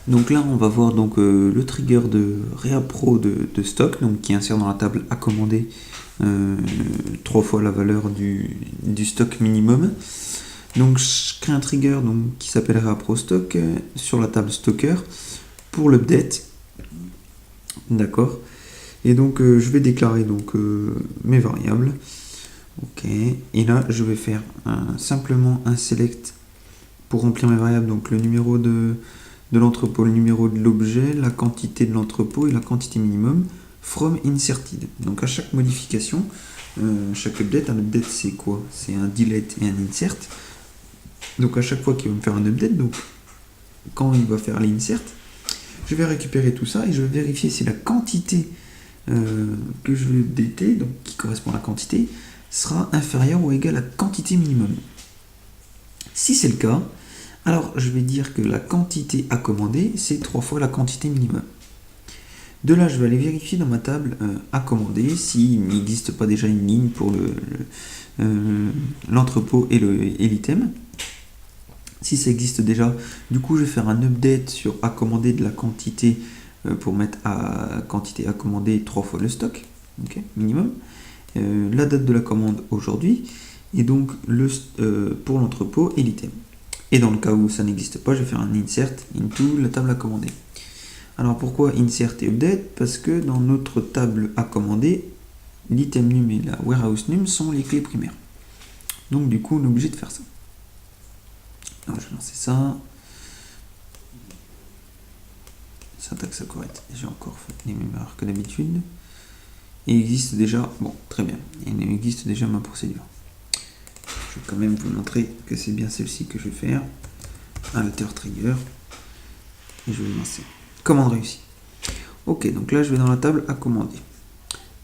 Donc là, on va voir donc, le trigger de ReaPro de stock, donc, qui insère dans la table à commander 3 fois la valeur du stock minimum. Donc je crée un trigger donc, qui s'appelle ReaPro stock sur la table stocker pour l'update. D'accord. Et donc je vais déclarer donc, mes variables. Ok. Et là, je vais faire simplement un select pour remplir mes variables, donc le numéro de l'entrepôt, le numéro de l'objet, la quantité de l'entrepôt et la quantité minimum from inserted. Donc à chaque modification, chaque update, un update c'est quoi? C'est un delete et un insert. Donc à chaque fois qu'il va me faire un update, donc quand il va faire l'insert, je vais récupérer tout ça et je vais vérifier si la quantité que je vais updater, donc qui correspond à la quantité, sera inférieure ou égale à la quantité minimum. Si c'est le cas, alors je vais dire que la quantité à commander, c'est 3 fois la quantité minimum. De là, je vais aller vérifier dans ma table à commander s'il n'existe pas déjà une ligne pour l'entrepôt et l'item. Si ça existe déjà, du coup, je vais faire un update sur à commander de la quantité pour mettre à quantité à commander 3 fois le stock, okay, minimum. La date de la commande aujourd'hui, et donc pour l'entrepôt et l'item. Et dans le cas où ça n'existe pas, je vais faire un insert into la table à commander. Alors pourquoi insert et update? Parce que dans notre table à commander, l'item num et la warehouse num sont les clés primaires. Donc du coup, on est obligé de faire ça. Alors je vais lancer ça. Syntaxe correcte. J'ai encore fait les mêmes erreurs que d'habitude. Il existe déjà, bon, très bien, il existe déjà ma procédure. Je vais quand même vous montrer que c'est bien celle-ci que je vais faire. Alter trigger. Et je vais lancer. Commande réussie. Ok, donc là je vais dans la table à commander.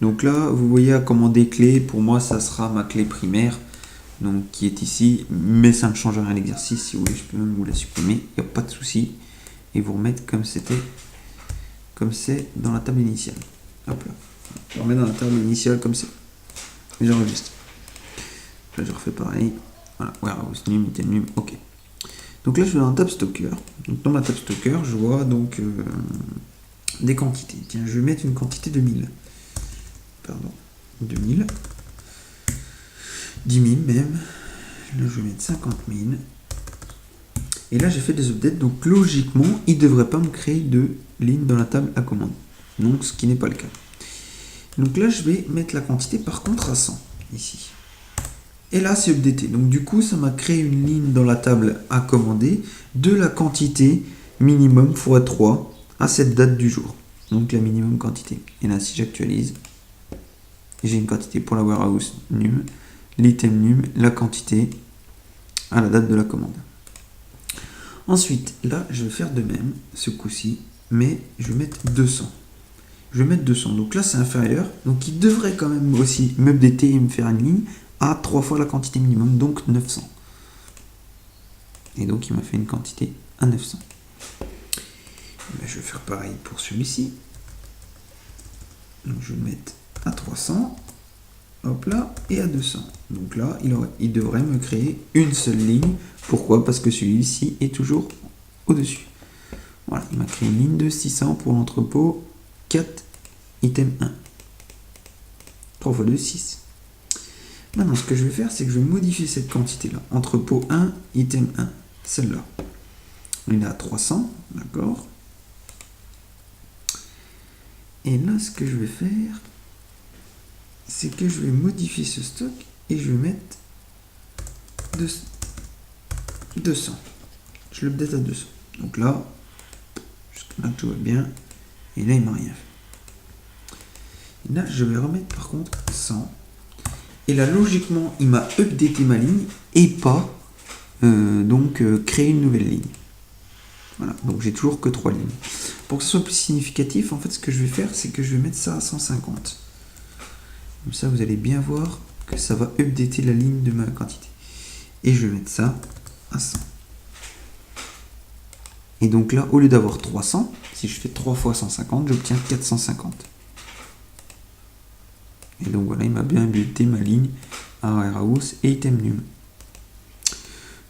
Donc là, vous voyez à commander clé, pour moi ça sera ma clé primaire, donc qui est ici, mais ça ne change rien à l'exercice. Si vous voulez, je peux même vous la supprimer, il n'y a pas de souci, et vous remettre comme c'était, comme c'est dans la table initiale. Hop là. Je remets dans la table initiale comme c'est. Et j'enregistre. Là, je refais pareil. Voilà, warehouse num, item num, ok. Donc là, je vais dans la table stocker. Donc dans ma table stocker, je vois donc des quantités. Tiens, je vais mettre une quantité de 1000. Pardon, 2000. 10 000 même. Là, je vais mettre 50 000. Et là, j'ai fait des updates. Donc logiquement, il ne devrait pas me créer de ligne dans la table à commande. Donc, ce qui n'est pas le cas. Donc là, je vais mettre la quantité par contre à 100, ici. Et là, c'est updaté. Donc du coup, ça m'a créé une ligne dans la table à commander de la quantité minimum x 3 à cette date du jour. Donc la minimum quantité. Et là, si j'actualise, j'ai une quantité pour la warehouse num, l'item num, la quantité à la date de la commande. Ensuite, là, je vais faire de même, ce coup-ci, mais je vais mettre 200. Je vais mettre 200. Donc là, c'est inférieur. Donc il devrait quand même aussi m'updater et me faire une ligne à 3 fois la quantité minimum, donc 900. Et donc il m'a fait une quantité à 900. Ben, je vais faire pareil pour celui-ci. Donc je vais le mettre à 300. Hop là, et à 200. Donc là, il devrait me créer une seule ligne. Pourquoi? Parce que celui-ci est toujours au-dessus. Voilà, il m'a créé une ligne de 600 pour l'entrepôt 4, item 1. 3 fois 2, 6. Maintenant, ce que je vais faire, c'est que je vais modifier cette quantité-là. Entrepôt 1, item 1. Celle-là. On est à 300, d'accord? Et là, ce que je vais faire, c'est que je vais modifier ce stock et je vais mettre 200. Je l'update à 200. Donc là, jusque-là, tout va bien. Et là, il m'a rien fait. Et là, je vais remettre par contre 100. Et là, logiquement, il m'a updaté ma ligne et pas créé une nouvelle ligne. Voilà, donc j'ai toujours que 3 lignes. Pour que ce soit plus significatif, en fait, ce que je vais faire, c'est que je vais mettre ça à 150. Comme ça, vous allez bien voir que ça va updater la ligne de ma quantité. Et je vais mettre ça à 100. Et donc là, au lieu d'avoir 300, si je fais 3 fois 150, j'obtiens 450. Et donc voilà, il m'a bien updaté ma ligne à warehouse et item num.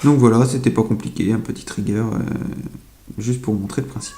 Donc voilà, c'était pas compliqué, un petit trigger juste pour montrer le principe.